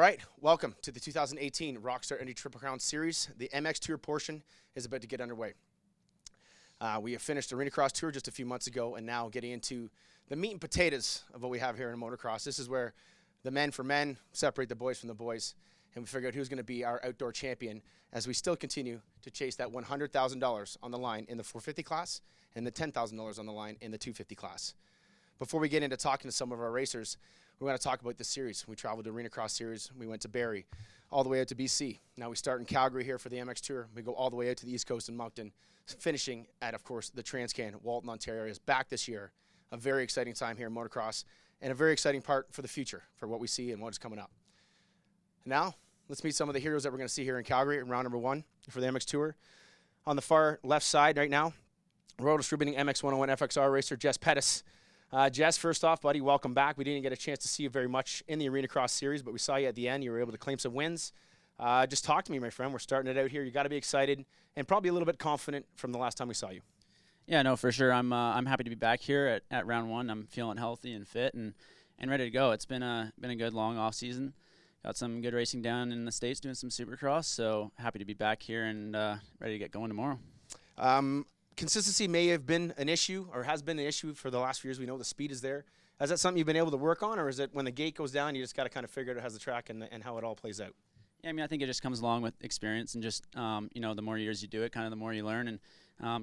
right, welcome to the 2018 Rockstar Indy Triple Crown Series. The MXtour portion is about to get underway. We have finished the Arena Cross Tour just a few months ago, and now getting into the meat and potatoes of what we have here in motocross. This is where the men for men separate the boys from the boys, and we figure out who's going to be our outdoor champion as we still continue to chase that $100,000 on the line in the 450 class and the $10,000 on the line in the 250 class. Before we get into talking to some of our racers, we want to talk about this series. We traveled to Arena Cross Series. We went to Barrie, all the way out to BC. Now we start in Calgary here for the MX Tour. We go all the way out to the East Coast in Moncton, finishing at, of course, the Transcan. Walton, Ontario is back this year. A very exciting time here in motocross and a very exciting part for the future for what we see and what is coming up. Now, let's meet some of the heroes that we're going to see here in Calgary in round number 1 for the MX Tour. On the far left side right now, Royal Distributing MX101 FXR racer Jess Pettis. Jess, first off, buddy, welcome back. We didn't get a chance to see you very much in the Arena Cross Series, but we saw you at the end. You were able to claim some wins. Just talk to me, my friend. We're starting it out here. You got to be excited and probably a little bit confident from the last time we saw you. Yeah, no, for sure. I'm happy to be back here at round 1. I'm feeling healthy and fit and ready to go. It's been a good long off season. Got some good racing down in the States doing some Supercross, so happy to be back here and ready to get going tomorrow. Consistency may have been an issue or has been an issue for the last few years. We know the speed is there. Is that something you've been able to work on, or is it when the gate goes down, you just got to kind of figure out how the track and how it all plays out? Yeah, I mean, I think it just comes along with experience and just, the more years you do it, kind of the more you learn and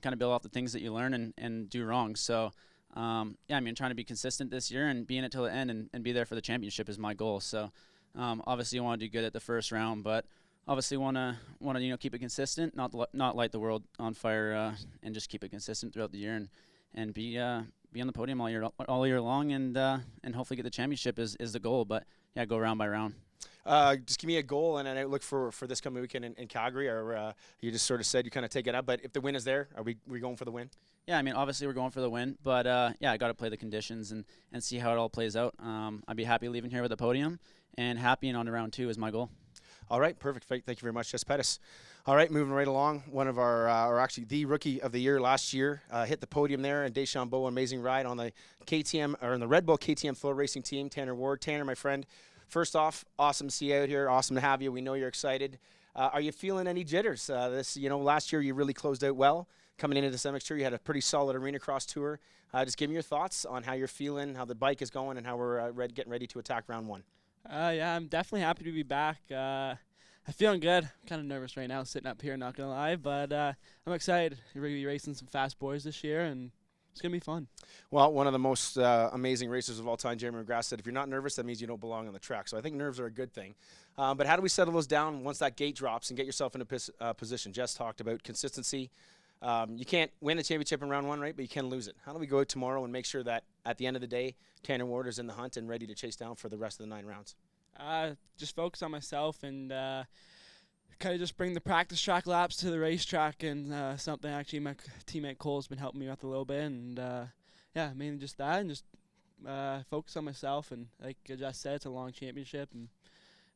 kind of build off the things that you learn and do wrong. So, yeah, I mean, trying to be consistent this year and be in it till the end and be there for the championship is my goal. So, obviously, you want to do good at the first round, but obviously want to keep it consistent, not light the world on fire, and just keep it consistent throughout the year and be on the podium all year long and hopefully get the championship is the goal. But yeah, go round by round. Just give me a goal and an outlook for this coming weekend in Calgary, or you just sort of said you kind of take it up. But if the win is there, are we going for the win? Yeah, I mean, obviously we're going for the win, but yeah, I got to play the conditions and see how it all plays out. I'd be happy leaving here with a podium, and happy and on to round 2 is my goal. All right, perfect. Thank you very much, Jess Pettis. All right, moving right along, one of our, or actually the rookie of the year last year, hit the podium there, and Deschambeau, amazing ride on the KTM, or in the Red Bull KTM Flow Racing team, Tanner Ward. Tanner, my friend, first off, awesome to see you out here, awesome to have you. We know you're excited. Are you feeling any jitters? Last year you really closed out well. Coming into this MX Tour, you had a pretty solid Arena Cross Tour. Just give me your thoughts on how you're feeling, how the bike is going, and how we're getting ready to attack round 1. Yeah, I'm definitely happy to be back. I'm feeling good. I'm kind of nervous right now sitting up here, not going to lie, but I'm excited. We're going to be racing some fast boys this year, and it's going to be fun. Well, one of the most amazing racers of all time, Jeremy McGrath, said, if you're not nervous, that means you don't belong on the track. So I think nerves are a good thing. But how do we settle those down once that gate drops and get yourself in a position? Jess talked about consistency. You can't win the championship in round 1, right? But you can lose it. How do we go out tomorrow and make sure that at the end of the day, Tanner Ward is in the hunt and ready to chase down for the rest of the 9 rounds? Just focus on myself and kind of just bring the practice track laps to the racetrack, and something actually my teammate Cole has been helping me with a little bit, and yeah, mainly just that, and just focus on myself. And like I just said, it's a long championship, and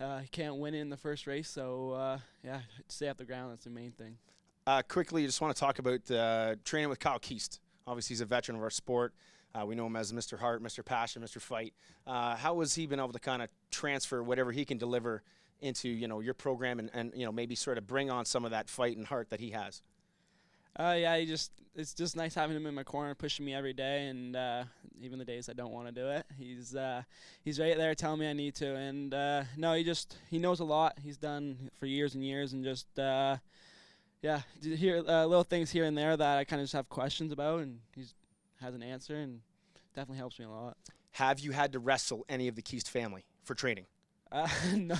you can't win it in the first race, so yeah, stay off the ground. That's the main thing. Quickly, I just want to talk about training with Kyle Keast. Obviously, he's a veteran of our sport. We know him as Mr. Heart, Mr. Passion, Mr. Fight. How has he been able to kind of transfer whatever he can deliver into your program and maybe sort of bring on some of that fight and heart that he has? Yeah, it's just nice having him in my corner, pushing me every day, and even the days I don't want to do it, he's right there telling me I need to. And no, he knows a lot. He's done for years and years, and just yeah, hear little things here and there that I kind of just have questions about, and he's has an answer, and definitely helps me a lot. Have you had to wrestle any of the Keast family for training? No,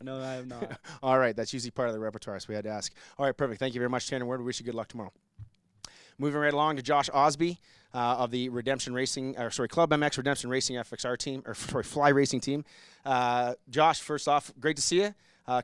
I have not. All right, that's usually part of the repertoire, so we had to ask. All right, perfect. Thank you very much, Tanner Ward. We wish you good luck tomorrow. Moving right along to Josh Osby of the Club MX Redemption Racing FXR team, Fly Racing team. Josh, first off, great to see you.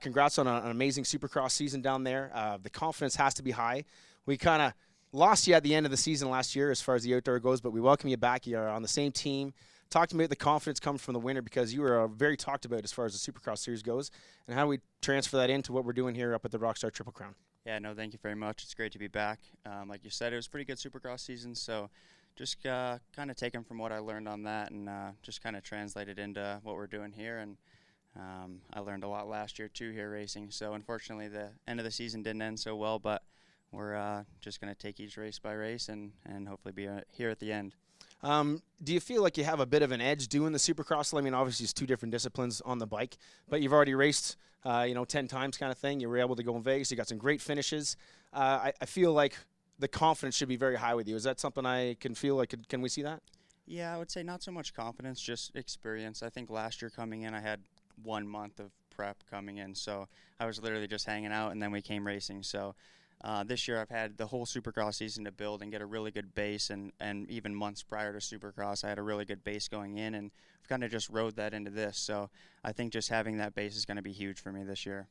Congrats on an amazing Supercross season down there. The confidence has to be high. We kind of lost you at the end of the season last year as far as the outdoor goes, but we welcome you back. You're on the same team. Talk to me about the confidence coming from the winter, because you were very talked about as far as the Supercross series goes, and how do we transfer that into what we're doing here up at the Rockstar Triple Crown? Yeah, no, thank you very much. It's great to be back. Like you said, it was a pretty good Supercross season, so just kind of taking from what I learned on that and just kind of translate it into what we're doing here. And I learned a lot last year too here racing. So unfortunately, the end of the season didn't end so well, but we're just going to take each race by race and hopefully be here at the end. Do you feel like you have a bit of an edge doing the Supercross? I mean, obviously it's two different disciplines on the bike, but you've already raced, 10 times kind of thing. You were able to go in Vegas. You got some great finishes. I feel like the confidence should be very high with you. Is that something I can feel like? Can we see that? Yeah, I would say not so much confidence, just experience. I think last year coming in, I had 1 month of prep coming in, so I was literally just hanging out, and then we came racing. So this year I've had the whole Supercross season to build and get a really good base, and even months prior to Supercross, I had a really good base going in, and I've kind of just rode that into this. So I think just having that base is going to be huge for me this year.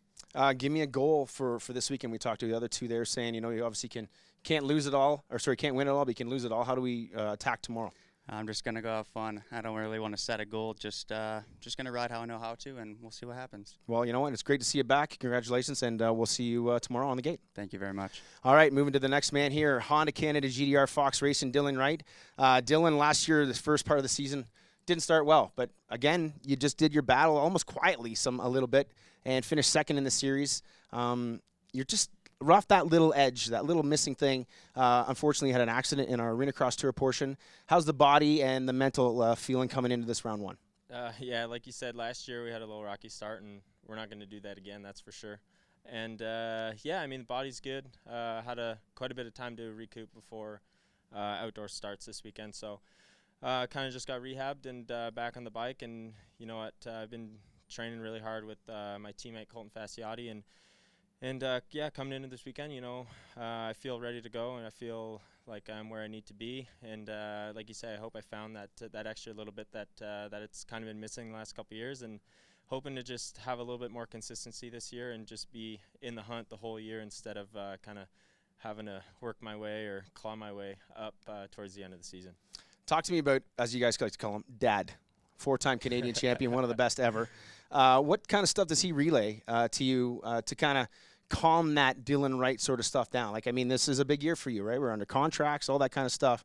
Give me a goal for this weekend. We talked to the other two there saying, you obviously can't lose it all, can't win it all, but you can lose it all. How do we attack tomorrow? I'm just going to go have fun. I don't really want to set a goal. Just going to ride how I know how to, and we'll see what happens. Well, you know what? It's great to see you back. Congratulations, and we'll see you tomorrow on the gate. Thank you very much. All right, moving to the next man here, Honda Canada GDR Fox Racing, Dillon Wright. Dillon, last year, the first part of the season, didn't start well, but again, you just did your battle almost quietly a little bit and finished second in the series. You're just rough that little edge, that little missing thing. Unfortunately, had an accident in our Arena Cross Tour portion. How's the body and the mental feeling coming into this round one? Yeah, like you said, last year we had a little rocky start, and we're not going to do that again, that's for sure. And, yeah, I mean, the body's good. Had quite a bit of time to recoup before outdoor starts this weekend. So kind of just got rehabbed and back on the bike. And, you know what, I've been training really hard with my teammate Colton Fasciotti, and yeah, coming into this weekend, I feel ready to go, and I feel like I'm where I need to be. And like you say, I hope I found that extra little bit that it's kind of been missing the last couple of years, and hoping to just have a little bit more consistency this year and just be in the hunt the whole year instead of kind of having to work my way or claw my way up towards the end of the season. Talk to me about, as you guys like to call him, Dad. 4-time Canadian champion, one of the best ever. What kind of stuff does he relay to you to kind of calm that Dillon Wright sort of stuff down? Like, I mean, this is a big year for you, right? We're under contracts, all that kind of stuff.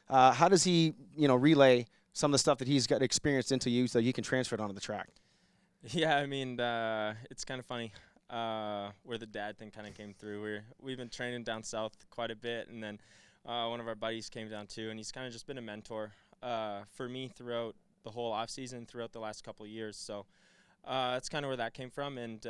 How does he, relay some of the stuff that he's got experienced into you so you can transfer it onto the track? Yeah, I mean, it's kind of funny where the dad thing kind of came through. We've been training down south quite a bit, and then one of our buddies came down too, and he's kind of just been a mentor for me throughout the whole off season, throughout the last couple of years. So that's kind of where that came from. And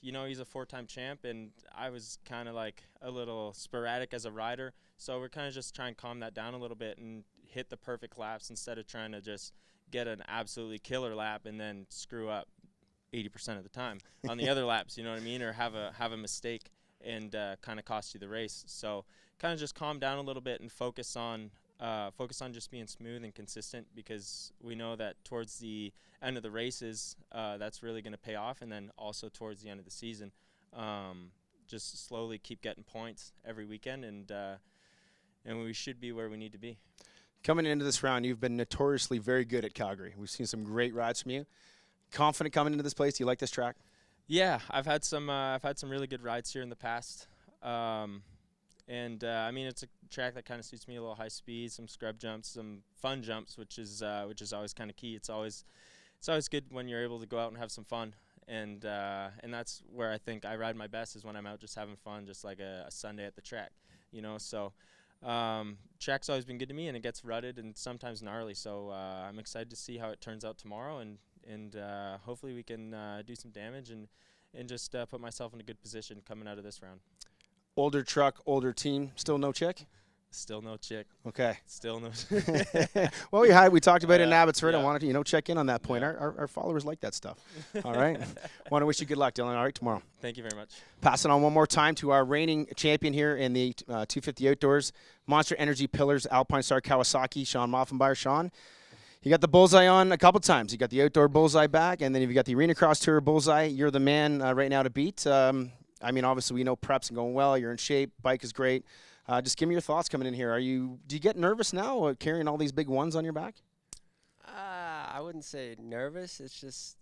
he's a 4-time champ, and I was kind of like a little sporadic as a rider. So we're kind of just trying to calm that down a little bit and hit the perfect laps instead of trying to just get an absolutely killer lap and then screw up 80% of the time on the other laps, you know what I mean, or have a mistake and kind of cost you the race. So kind of just calm down a little bit and focus on just being smooth and consistent, because we know that towards the end of the races, that's really going to pay off, and then also towards the end of the season, just slowly keep getting points every weekend, and we should be where we need to be. Coming into this round, you've been notoriously very good at Calgary. We've seen some great rides from you. Confident coming into this place? Do you like this track? Yeah, I've had some really good rides here in the past. I mean, it's a track that kind of suits me, a little high speed, some scrub jumps, some fun jumps, which is always kind of key. It's always good when you're able to go out and have some fun, and that's where I think I ride my best, is when I'm out just having fun, just like a Sunday at the track, So track's always been good to me, and it gets rutted and sometimes gnarly. So I'm excited to see how it turns out tomorrow, and hopefully we can do some damage and just put myself in a good position coming out of this round. Older truck, older team, still no chick? Still no chick. Okay. Still no. Well, we talked about it in Abbotsford. Yeah. I wanted to, check in on that point. Yeah. Our followers like that stuff. All right. Want to wish you good luck, Dillon. All right, tomorrow. Thank you very much. Pass it on one more time to our reigning champion here in the 250 Outdoors, Monster Energy Pillars, Alpine Star Kawasaki, Shaun Miele. Shaun, you got the bullseye on a couple times. You got the outdoor bullseye back, and then you've got the Arena Cross Tour bullseye. You're the man right now to beat. I mean, obviously, we know prep's going well. You're in shape. Bike is great. Just give me your thoughts coming in here. Do you get nervous now carrying all these big ones on your back? I wouldn't say nervous. It's just,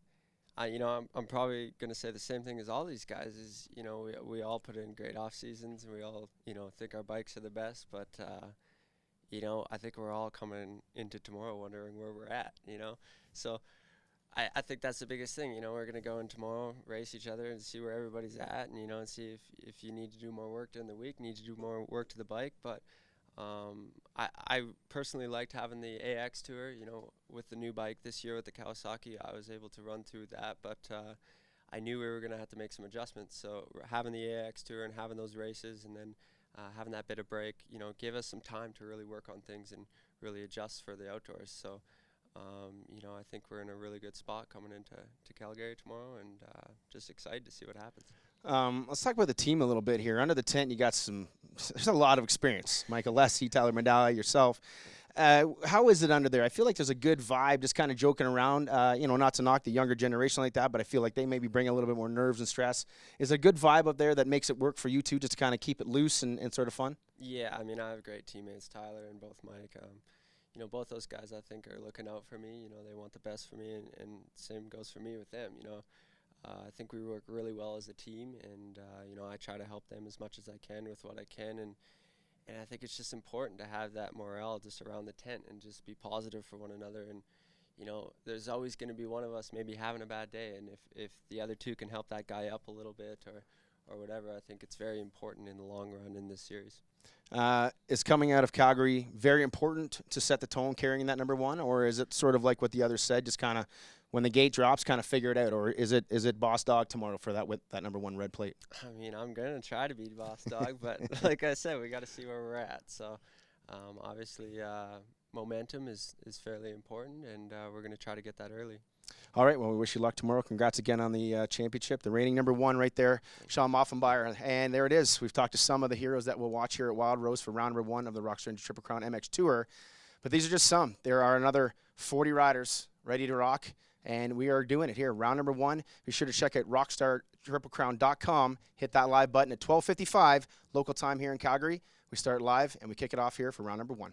I'm probably going to say the same thing as all these guys is, we all put in great off seasons, and we all, think our bikes are the best. But, I think we're all coming into tomorrow wondering where we're at, So I think that's the biggest thing. We're going to go in tomorrow, race each other, and see where everybody's at, and, and see if you need to do more work during the week, need to do more work to the bike. But I personally liked having the MXtour, with the new bike this year with the Kawasaki. I was able to run through that, but I knew we were going to have to make some adjustments. So having the MXtour and having those races and then having that bit of break, gave us some time to really work on things and really adjust for the outdoors. So, I think we're in a really good spot coming into Calgary tomorrow, and just excited to see what happens. Let's talk about the team a little bit here. Under the tent, you got there's a lot of experience. Michael Lessie, Tyler Medalla, yourself. How is it under there? I feel like there's a good vibe, just kind of joking around, not to knock the younger generation like that, but I feel like they maybe bring a little bit more nerves and stress. Is there a good vibe up there that makes it work for you two, just to kind of keep it loose and sort of fun? Yeah, I mean, I have great teammates, Tyler and both Mike. Both those guys I think are looking out for me. They want the best for me, and same goes for me with them. I think we work really well as a team, and I try to help them as much as I can with what I can, and I think it's just important to have that morale just around the tent and just be positive for one another. And there's always going to be one of us maybe having a bad day, and if the other two can help that guy up a little bit or whatever, I think it's very important in the long run in this series. Is coming out of Calgary very important to set the tone carrying that number one, or is it sort of like what the others said, just kind of when the gate drops, kind of figure it out, or is it boss dog tomorrow for that with that number one red plate? I mean, I'm going to try to be boss dog, but like I said, we got to see where we're at. So obviously momentum is fairly important, and we're going to try to get that early. All right, well, we wish you luck tomorrow. Congrats again on the championship. The reigning number one right there, Shaun Miele. And there it is. We've talked to some of the heroes that we'll watch here at Wildrose for round number one of the Rockstar Triple Crown MXtour. But these are just some. There are another 40 riders ready to rock, and we are doing it here. Round number one, be sure to check out rockstartriplecrown.com. Hit that live button at 12:55 local time here in Calgary. We start live, and we kick it off here for round number one.